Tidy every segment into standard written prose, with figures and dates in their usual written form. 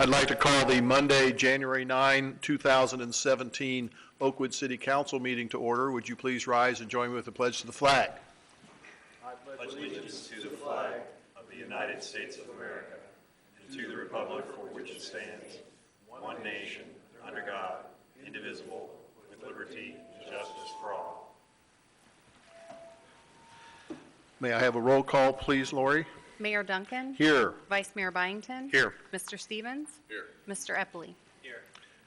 I'd like to call the Monday, January 9, 2017 Oakwood City Council meeting to order. Would you please rise and join me with the pledge to the flag? I pledge allegiance to the flag of the United States of America and to the republic for which it stands, one nation, under God, indivisible, with liberty and justice for all. May I have a roll call, please, Lori? Mayor Duncan? Here. Vice Mayor Byington? Here. Mr. Stevens? Here. Mr. Eppley? Here.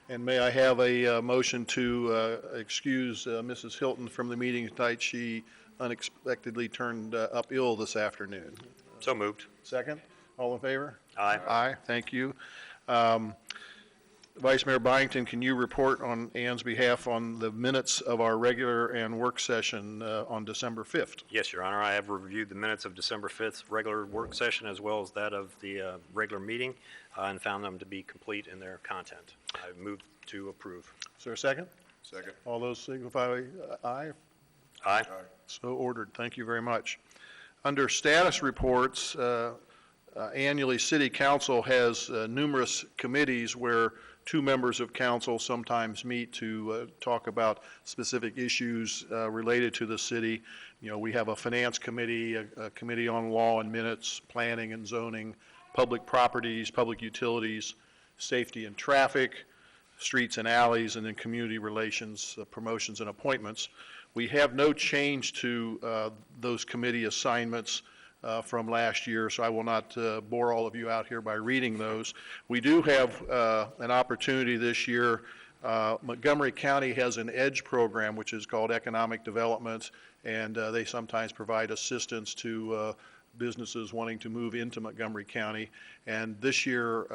And may I have a motion to excuse Mrs. Hilton from the meeting tonight? She unexpectedly turned up ill this afternoon. So moved. Second? All in favor? Aye. Aye. Thank you. Vice Mayor Byington, can you report on Ann's behalf on the minutes of our regular and work session on December 5th? Yes, Your Honor. I have reviewed the minutes of December 5th regular work session as well as that of the regular meeting and found them to be complete in their content. I move to approve. Is there a second? Second. All those signify aye. Aye. So ordered. Thank you very much. Under status reports, annually City Council has numerous committees where two members of council sometimes meet to talk about specific issues related to the city. You know, we have a finance committee, a committee on law and minutes, planning and zoning, public properties, public utilities, safety and traffic, streets and alleys, and then community relations, promotions and appointments. We have no change to those committee assignments from last year, so I will not bore all of you out here by reading those. We do have an opportunity this year. Montgomery County has an EDGE program, which is called Economic Development, and they sometimes provide assistance to businesses wanting to move into Montgomery County. And this year,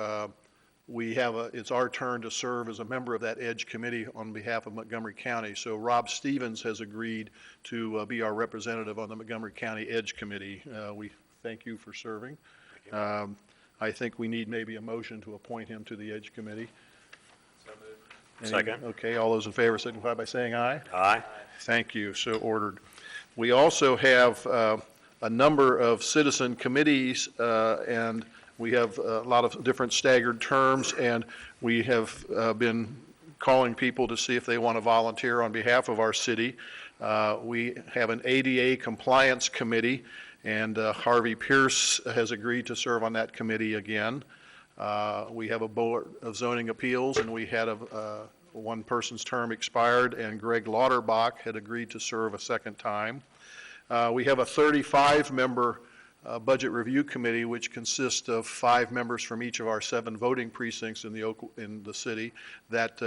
it's our turn to serve as a member of that EDGE committee on behalf of Montgomery County. So Rob Stevens has agreed to be our representative on the Montgomery County EDGE committee. We thank you for serving. I think we need maybe a motion to appoint him to the EDGE committee. Second. Okay, all those in favor signify by saying aye. Aye. Thank you, so ordered. We also have a number of citizen committees and we have a lot of different staggered terms, and we have been calling people to see if they want to volunteer on behalf of our city. We have an ADA compliance committee, and Harvey Pierce has agreed to serve on that committee again. We have a board of zoning appeals, and we had one person's term expired, and Greg Lauterbach had agreed to serve a second time. We have a 35-member Budget Review Committee, which consists of 5 members from each of our 7 voting precincts in the city. That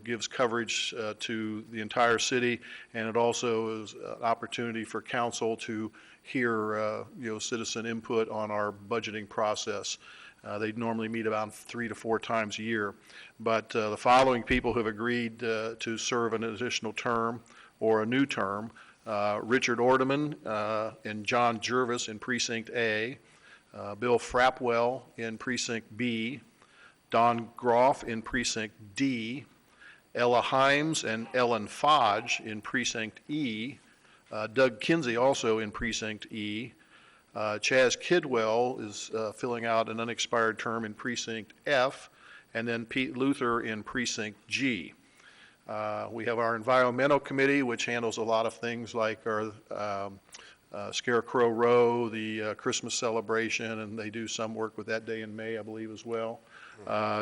gives coverage to the entire city, and it also is an opportunity for council to hear citizen input on our budgeting process. They normally meet about 3 to 4 times a year, but the following people have agreed to serve an additional term or a new term. Richard Ordeman and John Jervis in Precinct A, Bill Frapwell in Precinct B, Don Groff in Precinct D, Ella Himes and Ellen Fodge in Precinct E, Doug Kinsey also in Precinct E, Chaz Kidwell is filling out an unexpired term in Precinct F, and then Pete Luther in Precinct G. We have our environmental committee, which handles a lot of things like our Scarecrow Row, the Christmas celebration, and they do some work with that day in May, I believe, as well.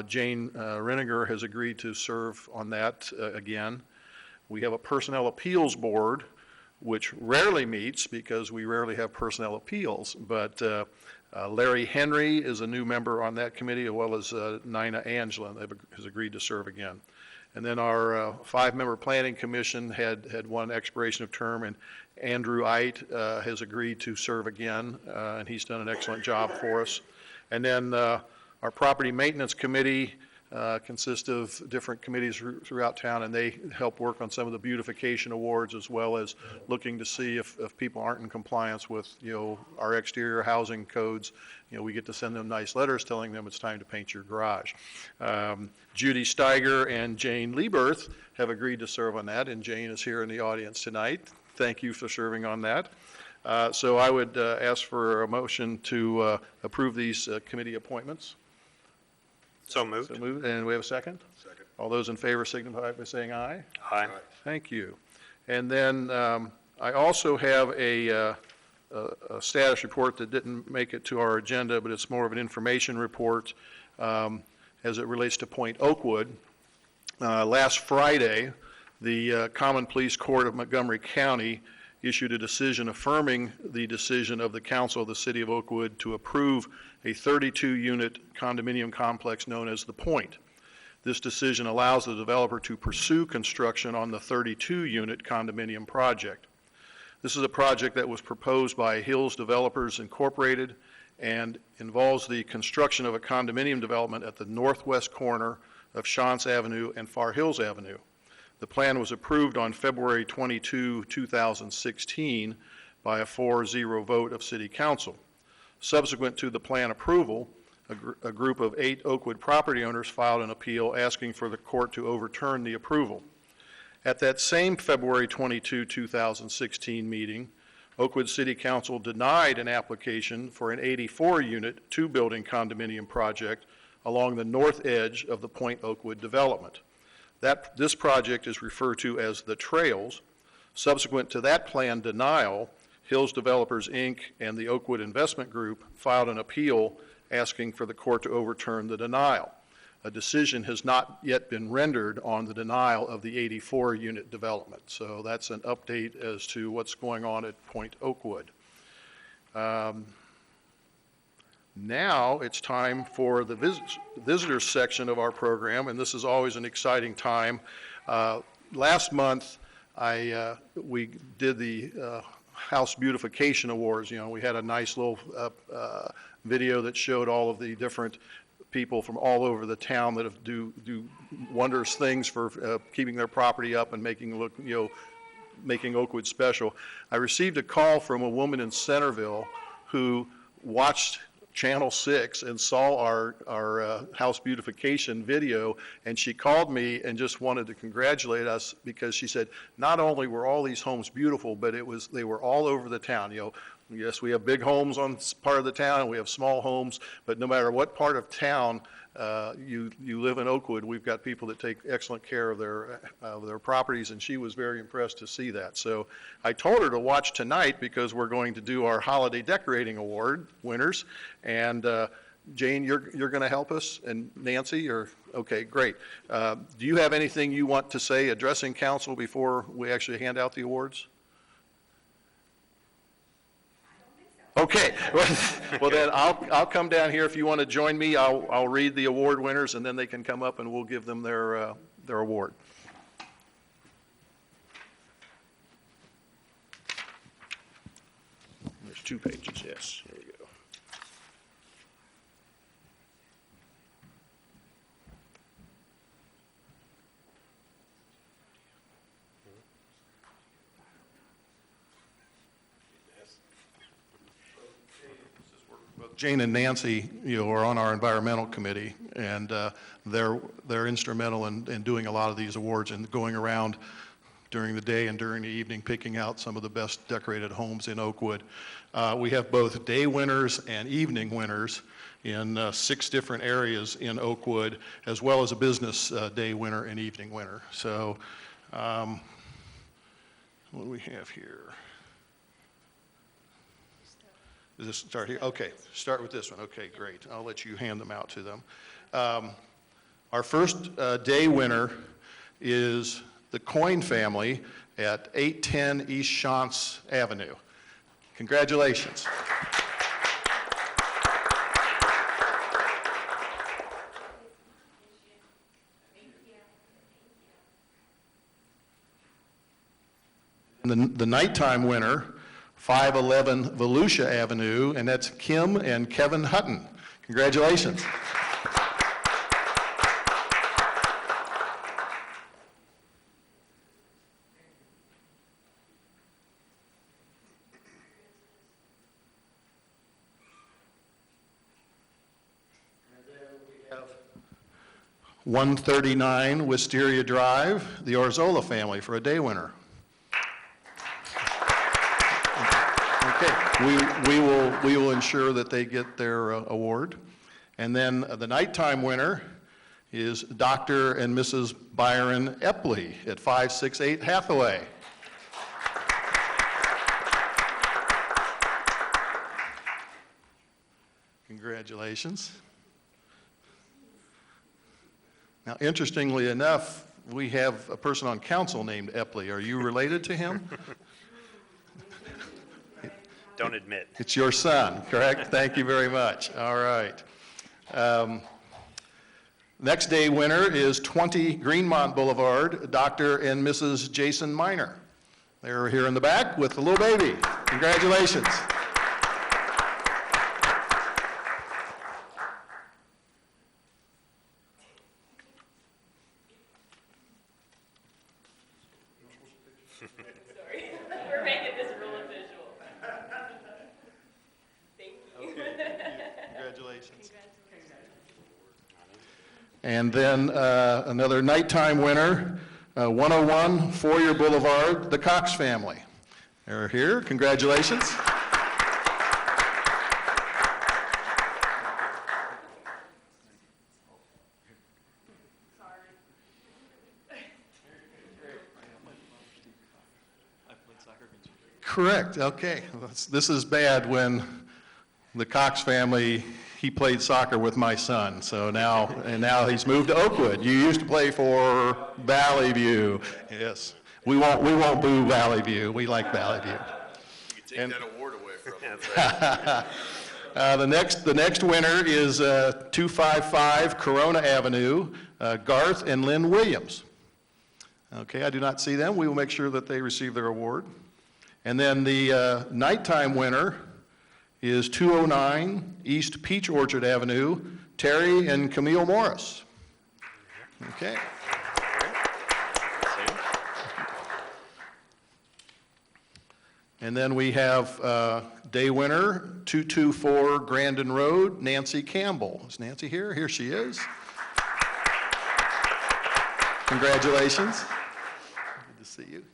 Jane Reniger has agreed to serve on that again. We have a personnel appeals board, which rarely meets because we rarely have personnel appeals, but Larry Henry is a new member on that committee, as well as Nina Angela has agreed to serve again. And then our 5-member planning commission had one expiration of term, and Andrew Ite has agreed to serve again, and he's done an excellent job for us. And then our property maintenance committee consists of different committees throughout town, and they help work on some of the beautification awards, as well as looking to see if people aren't in compliance with our exterior housing codes. We get to send them nice letters telling them it's time to paint your garage. Judy Steiger and Jane Lieberth have agreed to serve on that, and Jane is here in the audience tonight. Thank you for serving on that. So I would ask for a motion to approve these committee appointments. So moved. So moved, and we have a second? Second. All those in favor signify by saying aye. Aye. Thank you. And then I also have a status report that didn't make it to our agenda, but it's more of an information report as it relates to Point Oakwood. Last Friday, the Common Pleas Court of Montgomery County issued a decision affirming the decision of the Council of the City of Oakwood to approve a 32-unit condominium complex known as The Point. This decision allows the developer to pursue construction on the 32-unit condominium project. This is a project that was proposed by Hills Developers Incorporated and involves the construction of a condominium development at the northwest corner of Shantz Avenue and Far Hills Avenue. The plan was approved on February 22, 2016 by a 4-0 vote of City Council. Subsequent to the plan approval, a group of 8 Oakwood property owners filed an appeal asking for the court to overturn the approval. At that same February 22, 2016 meeting, Oakwood City Council denied an application for an 84-unit, 2-building condominium project along the north edge of the Point Oakwood development. This project is referred to as The Trails. Subsequent to that plan denial, Hills Developers, Inc. and the Oakwood Investment Group filed an appeal asking for the court to overturn the denial. A decision has not yet been rendered on the denial of the 84-unit development. So that's an update as to what's going on at Point Oakwood. Now it's time for the visitors section of our program, and this is always an exciting time. Last month, we did the House Beautification Awards. You know, we had a nice little video that showed all of the different people from all over the town that have do wondrous things for keeping their property up and making Oakwood special. I received a call from a woman in Centerville who watched Channel 6 and saw our house beautification video, and she called me and just wanted to congratulate us because she said not only were all these homes beautiful, but they were all over the town. You know, yes, we have big homes on part of the town, and we have small homes, but no matter what part of town you live in Oakwood, we've got people that take excellent care of their properties, and she was very impressed to see that. So I told her to watch tonight because we're going to do our Holiday Decorating Award winners, and Jane, you're going to help us, and Nancy, okay, great. Do you have anything you want to say addressing council before we actually hand out the awards? Okay, well then I'll come down here if you want to join me. I'll read the award winners, and then they can come up and we'll give them their award. There's 2 pages, yes, here we go. Jane and Nancy, are on our environmental committee, and they're instrumental in doing a lot of these awards and going around during the day and during the evening, picking out some of the best decorated homes in Oakwood. We have both day winners and evening winners in 6 different areas in Oakwood, as well as a business day winner and evening winner. So what do we have here? Does this start here? Okay, start with this one. Okay, great. I'll let you hand them out to them. Our first day winner is the Coyne family at 810 East Shantz Avenue. Congratulations. The nighttime winner, 511 Volusia Avenue, and that's Kim and Kevin Hutton. Congratulations. And then we have 139 Wisteria Drive, the Orzola family, for a day winner. We will ensure that they get their award. And then the nighttime winner is Dr. and Mrs. Byron Epley at 568 Hathaway. Congratulations. Now, interestingly enough, we have a person on council named Epley. Are you related to him? Don't admit. It's your son, correct? Thank you very much. All right. Next day winner is 20 Greenmont Boulevard, Dr. and Mrs. Jason Miner. They're here in the back with the little baby. Congratulations. Sorry, we're making this real visual. Thank you. Congratulations. And then another nighttime winner, 101 Foyer Boulevard, the Cox family. They're here. Congratulations. Correct, okay. This is bad when the Cox family, he played soccer with my son, so now he's moved to Oakwood. You used to play for Valley View. Yes. We won't boo Valley View. We like Valley View. You can take that award away from them. The next winner is 255 Corona Avenue, Garth and Lynn Williams. Okay, I do not see them. We will make sure that they receive their award. And then the nighttime winner is 209 East Peach Orchard Avenue, Terry and Camille Morris. Okay. And then we have day winner, 224 Grandin Road, Nancy Campbell. Is Nancy here? Here she is. Congratulations. Good to see you.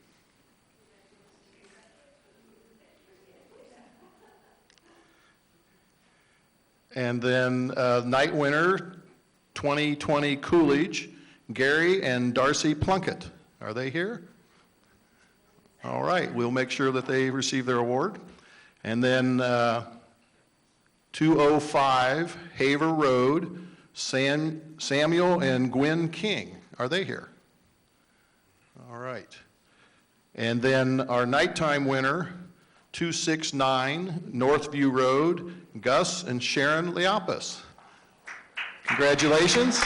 And then night winner, 2020 Coolidge, Gary and Darcy Plunkett. Are they here? All right, we'll make sure that they receive their award. And then 205 Haver Road, Samuel and Gwen King. Are they here? All right. And then our nighttime winner, 269 Northview Road, Gus and Sharon Leopas. Congratulations.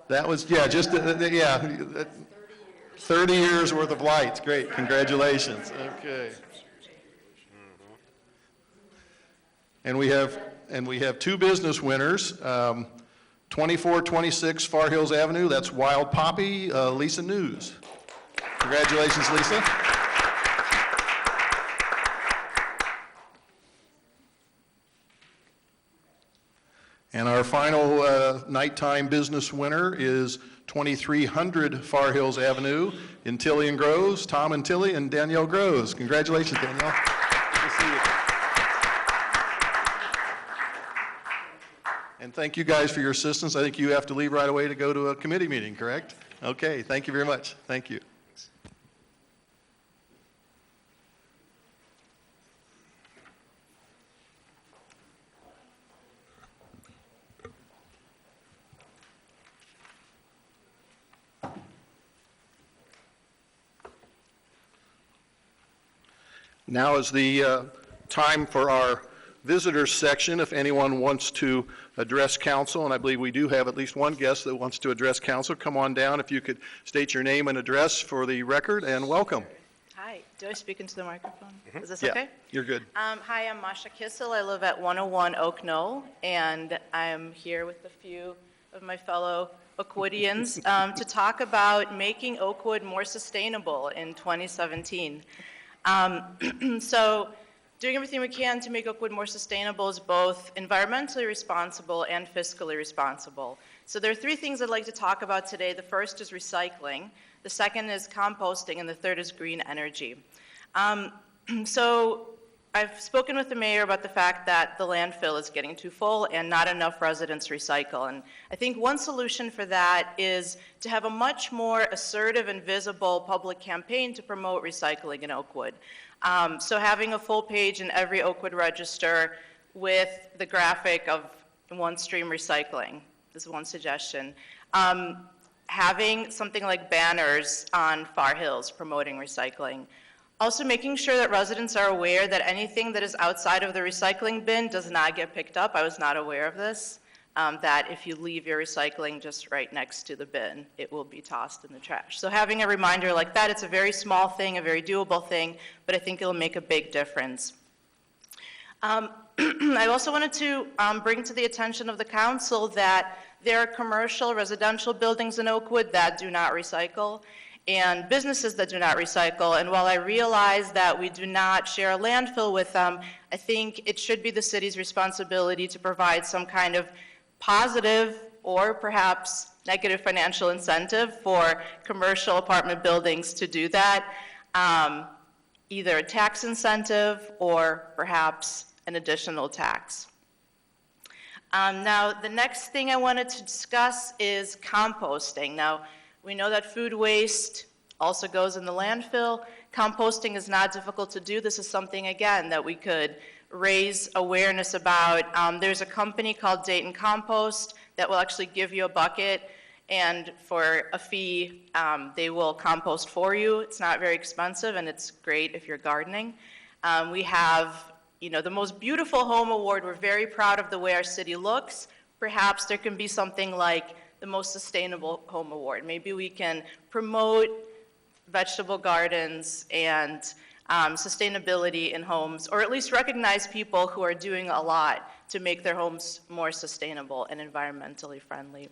That was, yeah, just, yeah, 30 years worth of lights. Great, congratulations. Okay. And we have two business winners. 2426 Far Hills Avenue, that's Wild Poppy, Lisa News. Congratulations, Lisa. And our final nighttime business winner is 2300 Far Hills Avenue in Tilly and Groves, Tom and Tilly and Danielle Groves. Congratulations, Danielle. Good to see you. And thank you guys for your assistance. I think you have to leave right away to go to a committee meeting, correct? Okay, thank you very much. Thank you. Now is the time for our visitors section. If anyone wants to address council, and I believe we do have at least one guest that wants to address council, come on down. If you could state your name and address for the record, and welcome. Hi, do I speak into the microphone? Is this Yeah, okay? you're good. Hi, I'm Masha Kissel. I live at 101 Oak Knoll, and I'm here with a few of my fellow Oakwoodians to talk about making Oakwood more sustainable in 2017. So doing everything we can to make Oakwood more sustainable is both environmentally responsible and fiscally responsible. So there are three things I'd like to talk about today. The first is recycling, the second is composting, and the third is green energy. So I've spoken with the mayor about the fact that the landfill is getting too full and not enough residents recycle. And I think one solution for that is to have a much more assertive and visible public campaign to promote recycling in Oakwood. So having a full page in every Oakwood Register with the graphic of one-stream recycling is one suggestion. Having something like banners on Far Hills promoting recycling. Also making sure that residents are aware that anything that is outside of the recycling bin does not get picked up. I was not aware of this, that if you leave your recycling just right next to the bin, it will be tossed in the trash. So having a reminder like that, it's a very small thing, a very doable thing, but I think it'll make a big difference. I also wanted to bring to the attention of the council that there are commercial residential buildings in Oakwood that do not recycle, and businesses that do not recycle. And while I realize that we do not share a landfill with them, I think it should be the city's responsibility to provide some kind of positive or perhaps negative financial incentive for commercial apartment buildings to do that, either a tax incentive or perhaps an additional tax. Now, the next thing I wanted to discuss is composting. Now, we know that food waste also goes in the landfill. Composting is not difficult to do. This is something, again, that we could raise awareness about. There's a company called Dayton Compost that will actually give you a bucket, and for a fee, they will compost for you. It's not very expensive, and it's great if you're gardening. We have, the most beautiful home award. We're very proud of the way our city looks. Perhaps there can be something like the most sustainable home award. Maybe we can promote vegetable gardens and sustainability in homes, or at least recognize people who are doing a lot to make their homes more sustainable and environmentally friendly.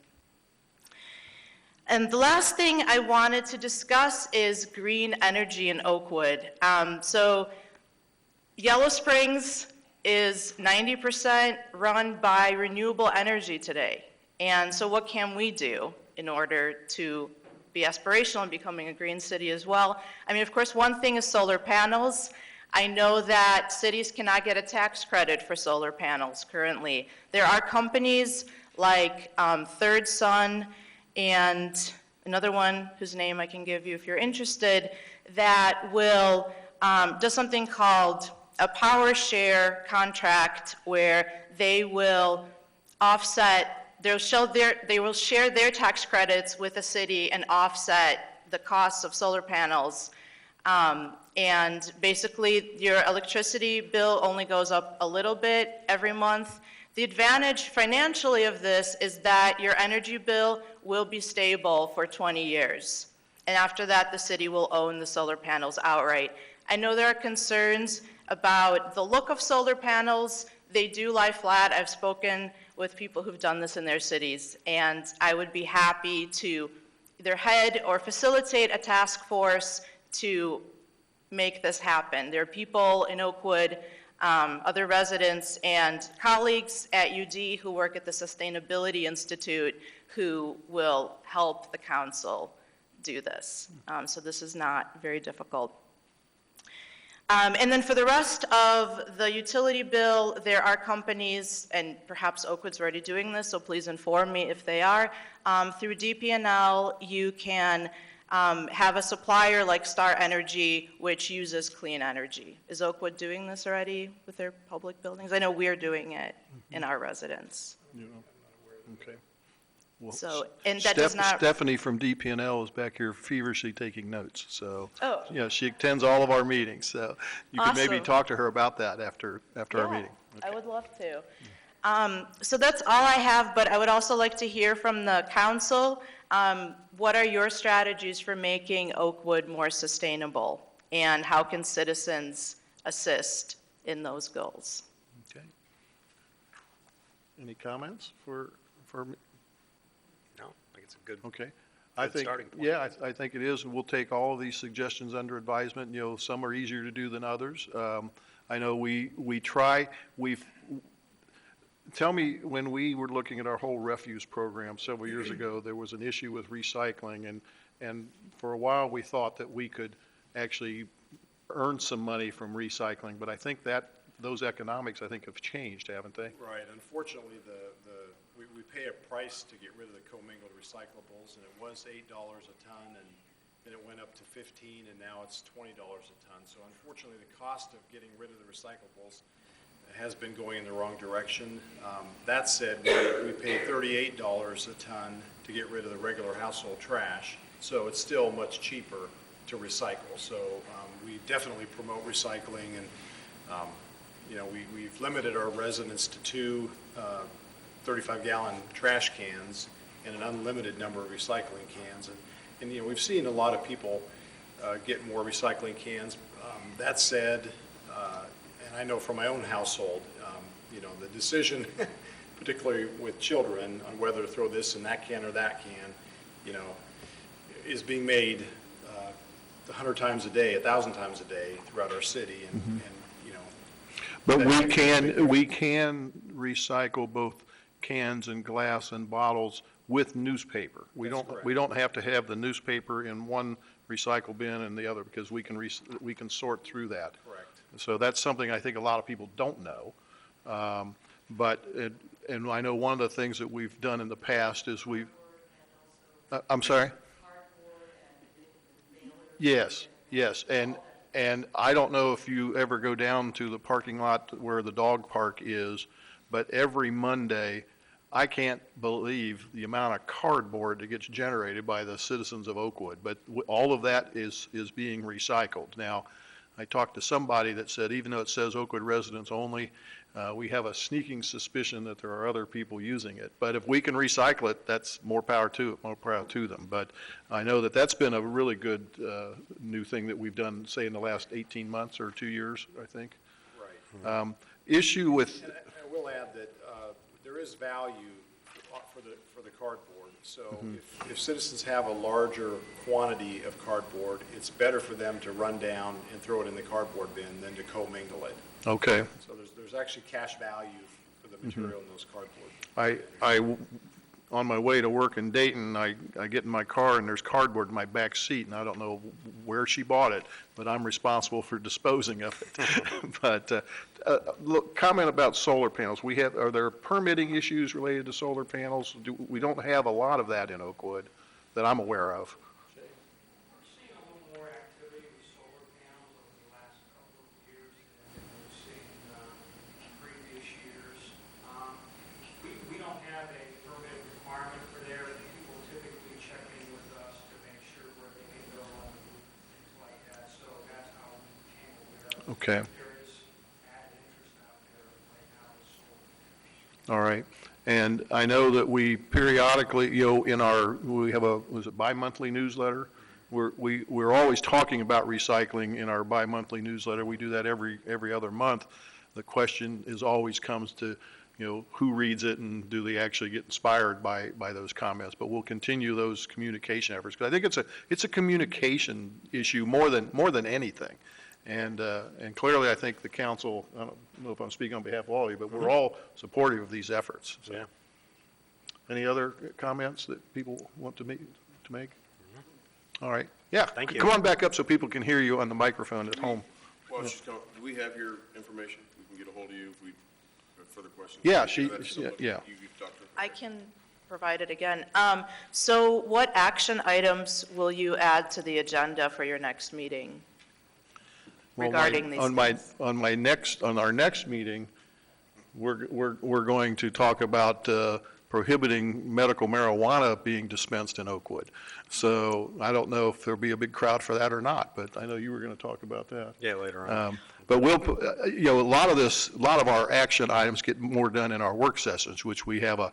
And the last thing I wanted to discuss is green energy in Oakwood. So Yellow Springs is 90% run by renewable energy today. And so what can we do in order to be aspirational in becoming a green city as well? I mean, of course, one thing is solar panels. I know that cities cannot get a tax credit for solar panels currently. There are companies like Third Sun and another one whose name I can give you if you're interested, that will do something called a power share contract where they will offset, they will share their tax credits with the city and offset the costs of solar panels. And basically, your electricity bill only goes up a little bit every month. The advantage financially of this is that your energy bill will be stable for 20 years. And after that, the city will own the solar panels outright. I know there are concerns about the look of solar panels. They do lie flat. I've spoken with people who've done this in their cities, and I would be happy to either head or facilitate a task force to make this happen. There are people in Oakwood, other residents and colleagues at UD who work at the Sustainability Institute who will help the council do this. So this is not very difficult. And then for the rest of the utility bill, there are companies, and perhaps Oakwood's already doing this, so please inform me if they are. Through DP&L, you can have a supplier like Star Energy, which uses clean energy. Is Oakwood doing this already with their public buildings? I know we're doing it in our residents. Okay. Well, So, and that does not. Stephanie from DP&L is back here feverishly taking notes, so. Oh. She attends all of our meetings, so you could maybe Awesome. talk to her about that after our meeting. I would love to. So that's all I have, but I would also like to hear from the council. What are your strategies for making Oakwood more sustainable? And how can citizens assist in those goals? Okay. Any comments for No, I think it's a good, okay. I Good think, starting point. yeah, I think it is, and we'll take all of these suggestions under advisement. Some are easier to do than others. I know we try, tell me, when we were looking at our whole refuse program several years ago, there was an issue with recycling, and for a while, we thought that we could actually earned some money from recycling, but I think that, those economics, I think, have changed, haven't they? Right, unfortunately, we pay a price to get rid of the commingled recyclables, and it was $8 a ton, and then it went up to 15, and now it's $20 a ton. So unfortunately, the cost of getting rid of the recyclables has been going in the wrong direction. That said, we pay $38 a ton to get rid of the regular household trash, so it's still much cheaper to recycle. So we definitely promote recycling, and we've limited our residents to two 35-gallon trash cans and an unlimited number of recycling cans. And we've seen a lot of people get more recycling cans. That said, and I know from my own household, the decision, particularly with children, on whether to throw this in that can or that can, is being made 100 times a day, 1,000 times a day throughout our city, and But we can recycle both cans and glass and bottles with newspaper. We That's don't have to have the newspaper in one recycle bin and the other, because we can sort through that. Correct. So that's something I think a lot of people don't know. And I know one of the things that we've done in the past is I'm sorry? Yes, and I don't know if you ever go down to the parking lot where the dog park is, but every Monday, I can't believe the amount of cardboard that gets generated by the citizens of Oakwood, but all of that is being recycled. Now, I talked to somebody that said, even though it says Oakwood residents only, we have a sneaking suspicion that there are other people using it. But if we can recycle it, that's more power to them. But I know that that's been a really good new thing that we've done, say, in the last 18 months or 2 years, I think. Right. Issue with... And I will add that there is value for the cardboard. So if citizens have a larger quantity of cardboard, it's better for them to run down and throw it in the cardboard bin than to commingle it. Okay. So there's actually cash value for the material in those cardboard. On my way to work in Dayton, I get in my car and there's cardboard in my back seat, and I don't know where she bought it, but I'm responsible for disposing of it. But look, comment about solar panels. Are there permitting issues related to solar panels? We don't have a lot of that in Oakwood that I'm aware of. We're seeing a little more activity with solar panels over the last couple of years than we've seen previous years. We don't have a permit requirement for there. People typically check in with us to make sure where they can go on the roof, things like that. So that's how we became aware of it. Okay. There is added interest out there right now with solar. All right. And I know that we periodically, we have was it bi-monthly newsletter? We're always talking about recycling in our bi-monthly newsletter. We do that every other month. The question always comes to, who reads it and do they actually get inspired by those comments? But we'll continue those communication efforts, because I think it's a communication issue more than anything. And clearly, I think the council, I don't know if I'm speaking on behalf of all of you, but we're all supportive of these efforts. So. Yeah. Any other comments that people want to make? All right. Yeah. Thank you. Come on back up so people can hear you on the microphone at home. Well, do we have your information? We can get a hold of you if we have further questions. Yeah, You talked to her. I can provide it again. So what action items will you add to the agenda for your next meeting regarding these things? On our next meeting, we're going to talk about prohibiting medical marijuana being dispensed in Oakwood. So I don't know if there'll be a big crowd for that or not, but I know you were going to talk about that. Yeah, later on. But we'll, a lot of our action items get more done in our work sessions, which we have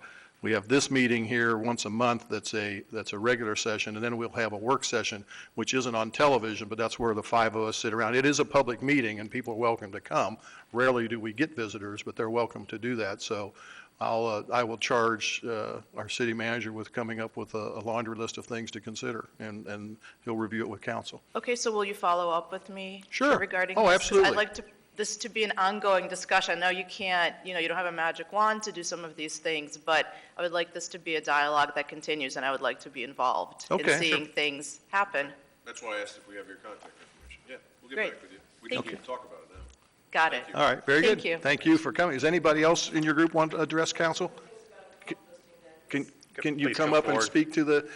this meeting here once a month that's a regular session, and then we'll have a work session, which isn't on television, but that's where the five of us sit around. It is a public meeting, and people are welcome to come. Rarely do we get visitors, but they're welcome to do that. So I will charge our city manager with coming up with a laundry list of things to consider, and he'll review it with council. Okay, so will you follow up with me? Sure. Regarding Oh, this? 'Cause absolutely. I'd like this to be an ongoing discussion. I know you can't, you don't have a magic wand to do some of these things, but I would like this to be a dialogue that continues, and I would like to be involved Okay, in seeing sure. things happen. That's why I asked if we have your contact information. Yeah, we'll get Great. back with you. We Thank just you. need to talk about it now. Got it. All right, very good. Thank you. Thank you for coming. Does anybody else in your group want to address council? Can you Please come come up and forward. speek to the,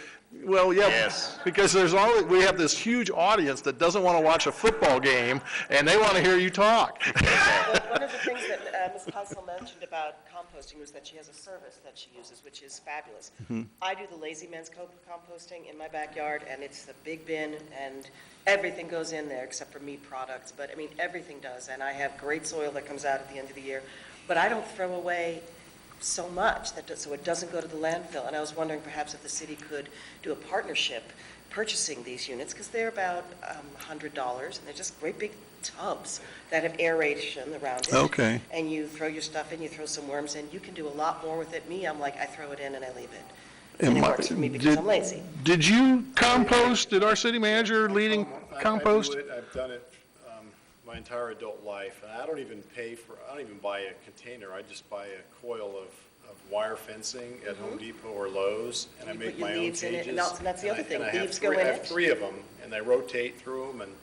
well, yeah. Yes. Because we have this huge audience that doesn't want to watch a football game, and they want to hear you talk. Well, one of the things that Ms. Puzzle mentioned about composting was that she has a service that she uses, which is fabulous. I do the Lazy Man's composting in my backyard, and it's a big bin, and everything goes in there except for meat products, but, I mean, everything does, and I have great soil that comes out at the end of the year, but I don't throw away so much, so it doesn't go to the landfill, and I was wondering perhaps if the city could do a partnership purchasing these units, because they're about $100, and they're just great big tubs that have aeration around it. Okay. And you throw your stuff in, you throw some worms in, you can do a lot more with it. Me, I'm like, I throw it in and I leave it. And it works for me because I'm lazy. Did you compost? Did our city manager leading compost? I do it. I've done it my entire adult life, and I don't even buy a container. I just buy a coil of wire fencing at Home Depot or Lowe's, and I You make put your my own leaves in it, cages. and that's the other thing, And I have leaves go three- in I have it. 3 of them, and I rotate through them, and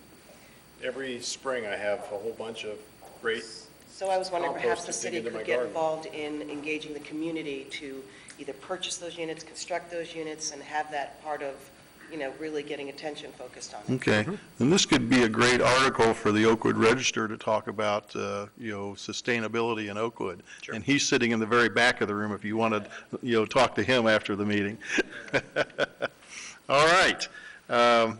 every spring I have a whole bunch of great So I was wondering perhaps compost the to dig city into my could get garden. involved in engaging the community to either purchase those units, construct those units, and have that part of, really getting attention focused on it. Okay, and this could be a great article for the Oakwood Register to talk about, sustainability in Oakwood. And he's sitting in the very back of the room if you want to, talk to him after the meeting. All right.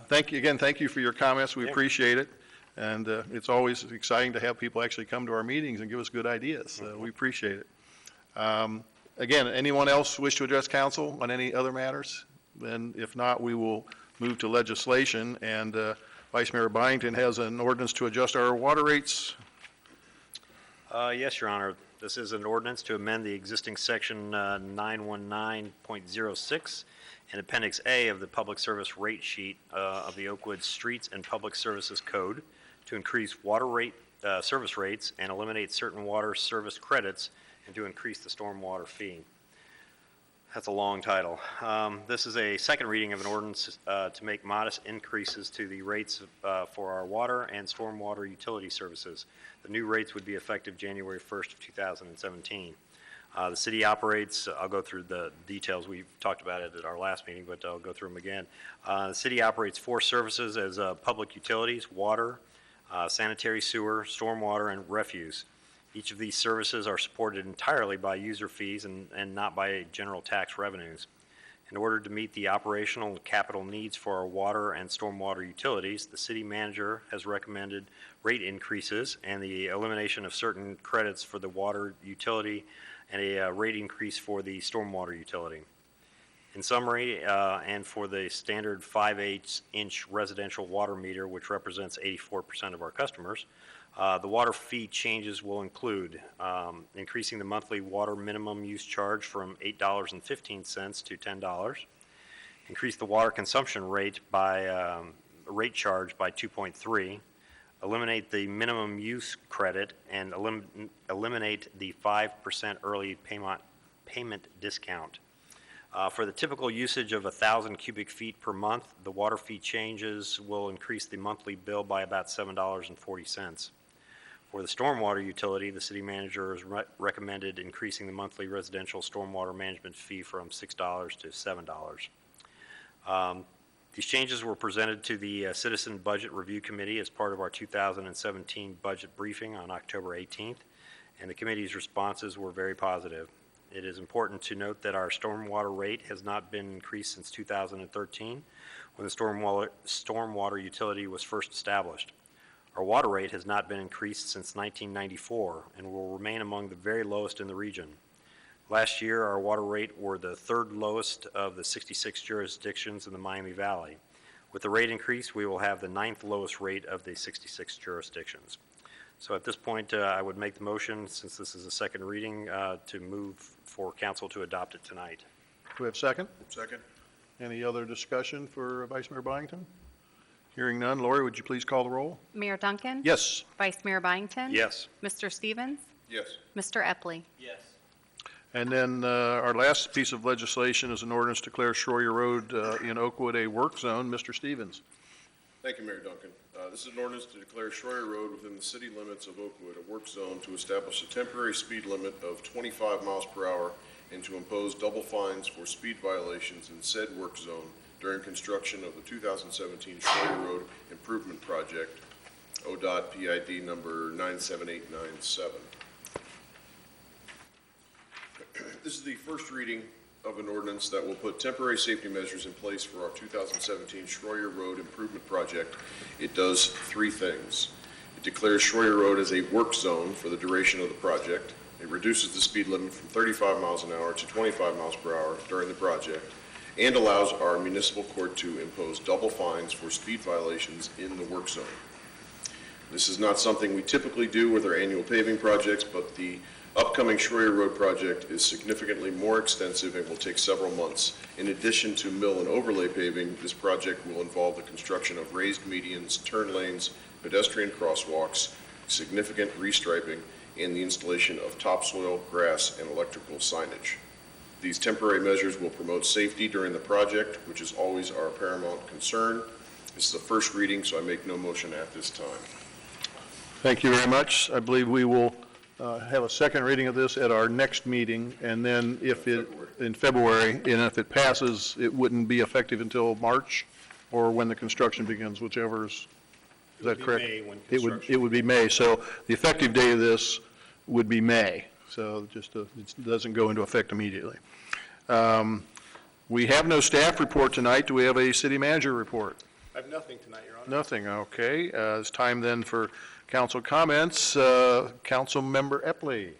Thank you for your comments. We appreciate it. And it's always exciting to have people actually come to our meetings and give us good ideas. We appreciate it. Again, anyone else wish to address council on any other matters? Then if not, we will move to legislation, and Vice Mayor Byington has an ordinance to adjust our water rates. Yes, Your Honor. This is an ordinance to amend the existing section 919.06 and Appendix A of the Public Service Rate Sheet of the Oakwood Streets and Public Services Code to increase water rate, service rates and eliminate certain water service credits, and to increase the stormwater fee. That's a long title. This is a second reading of an ordinance to make modest increases to the rates for our water and stormwater utility services. The new rates would be effective January 1st of 2017. The city operates, I'll go through the details, we talked about it at our last meeting, but I'll go through them again. The city operates 4 services as public utilities: water, sanitary sewer, stormwater, and refuse. Each of these services are supported entirely by user fees and not by general tax revenues. In order to meet the operational and capital needs for our water and stormwater utilities, the city manager has recommended rate increases and the elimination of certain credits for the water utility and a rate increase for the stormwater utility. In summary, and for the standard 5/8-inch residential water meter, which represents 84% of our customers, the water fee changes will include increasing the monthly water minimum use charge from $8.15 to $10, increase the water consumption rate by rate charge by 2.3, eliminate the minimum use credit, and eliminate the 5% early payment discount. For the typical usage of 1,000 cubic feet per month, the water fee changes will increase the monthly bill by about $7.40. For the stormwater utility, the city manager has recommended increasing the monthly residential stormwater management fee from $6 to $7. These changes were presented to the Citizen Budget Review Committee as part of our 2017 budget briefing on October 18th, and the committee's responses were very positive. It is important to note that our stormwater rate has not been increased since 2013, when the stormwater utility was first established. Our water rate has not been increased since 1994 and will remain among the very lowest in the region. Last year, our water rate were the 3rd lowest of the 66 jurisdictions in the Miami Valley. With the rate increase, we will have the 9th lowest rate of the 66 jurisdictions. So at this point, I would make the motion, since this is a second reading, to move for council to adopt it tonight. Do we have a second? Second? Any other discussion for Vice Mayor Byington? Hearing none, Lori, would you please call the roll? Mayor Duncan? Yes. Vice Mayor Byington? Yes. Mr. Stevens? Yes. Mr. Epley? And then our last piece of legislation is an ordinance to declare Schroyer Road in Oakwood a work zone. Mr. Stevens. Thank you, Mayor Duncan. This is an ordinance to declare Schroyer Road within the city limits of Oakwood a work zone to establish a temporary speed limit of 25 miles per hour and to impose double fines for speed violations in said work zone during construction of the 2017 Schroyer Road Improvement Project, ODOT PID number 97897. This is the first reading of an ordinance that will put temporary safety measures in place for our 2017 Schroyer Road Improvement Project. It does three things. It declares Schroyer Road as a work zone for the duration of the project. It reduces the speed limit from 35 miles an hour to 25 miles per hour during the project, and allows our municipal court to impose double fines for speed violations in the work zone. This is not something we typically do with our annual paving projects, but the upcoming Schroyer Road project is significantly more extensive and will take several months. In addition to mill and overlay paving, this project will involve the construction of raised medians, turn lanes, pedestrian crosswalks, significant restriping, and the installation of topsoil, grass, and electrical signage. These temporary measures will promote safety during the project, which is always our paramount concern. This is the first reading, so I make no motion at this time. Thank you very much. I believe we will have a second reading of this at our next meeting, and then if it, in February, and if it passes, it wouldn't be effective until March, or when the construction begins, whichever is that correct? May when It construction. would be May, so the effective date of this would be May, so just, it doesn't go into effect immediately. We have no staff report tonight. Do we have a city manager report? I have nothing tonight, Your Honor. Nothing, okay. It's time then for council comments. Council Member Epley.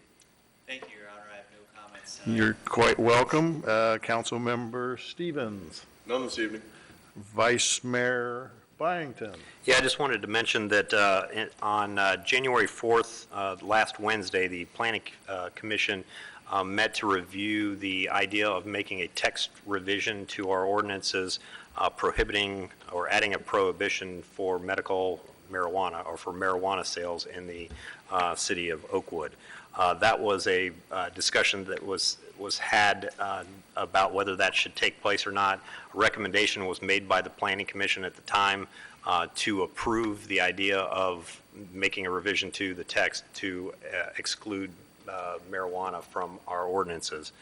Thank you, Your Honor. I have no comments. You're quite welcome. Council Member Stevens. None this evening. Vice Mayor Byington. Yeah, I just wanted to mention that on January 4th, last Wednesday, the Planning Commission met to review the idea of making a text revision to our ordinances prohibiting or adding a prohibition for medical marijuana or for marijuana sales in the city of Oakwood. That was a discussion that was had about whether that should take place or not. A recommendation was made by the Planning Commission at the time to approve the idea of making a revision to the text to exclude marijuana from our ordinances.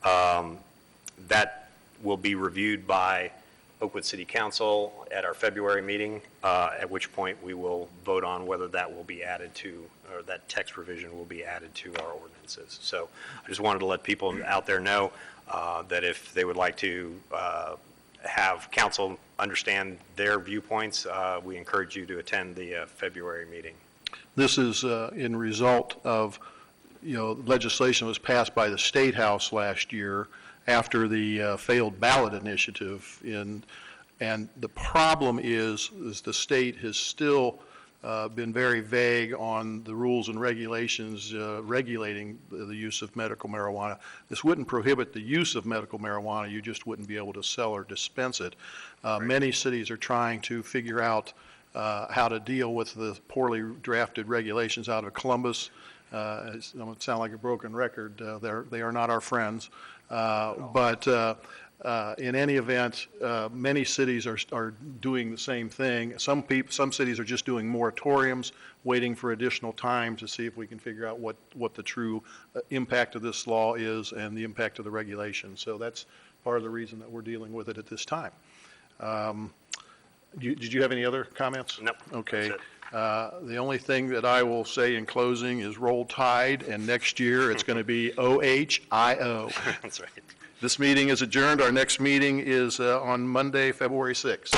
That will be reviewed by Oakwood City Council at our February meeting, at which point we will vote on whether that will be added to, or that text revision will be added to our ordinances. So I just wanted to let people out there know that if they would like to have council understand their viewpoints, we encourage you to attend the February meeting. This is in result of, legislation was passed by the State House last year after the failed ballot initiative. And the problem is the state has still been very vague on the rules and regulations regulating the use of medical marijuana. This wouldn't prohibit the use of medical marijuana, you just wouldn't be able to sell or dispense it. Many cities are trying to figure out how to deal with the poorly drafted regulations out of Columbus. It don't sound like a broken record, they are not our friends. But in any event, many cities are doing the same thing. Some cities are just doing moratoriums, waiting for additional time to see if we can figure out what the true impact of this law is and the impact of the regulation. So that's part of the reason that we're dealing with it at this time. Did you have any other comments? Nope. Okay. That's it. The only thing that I will say in closing is roll tide, and next year it's going to be OHIO. That's right. This meeting is adjourned. Our next meeting is on Monday, February 6th.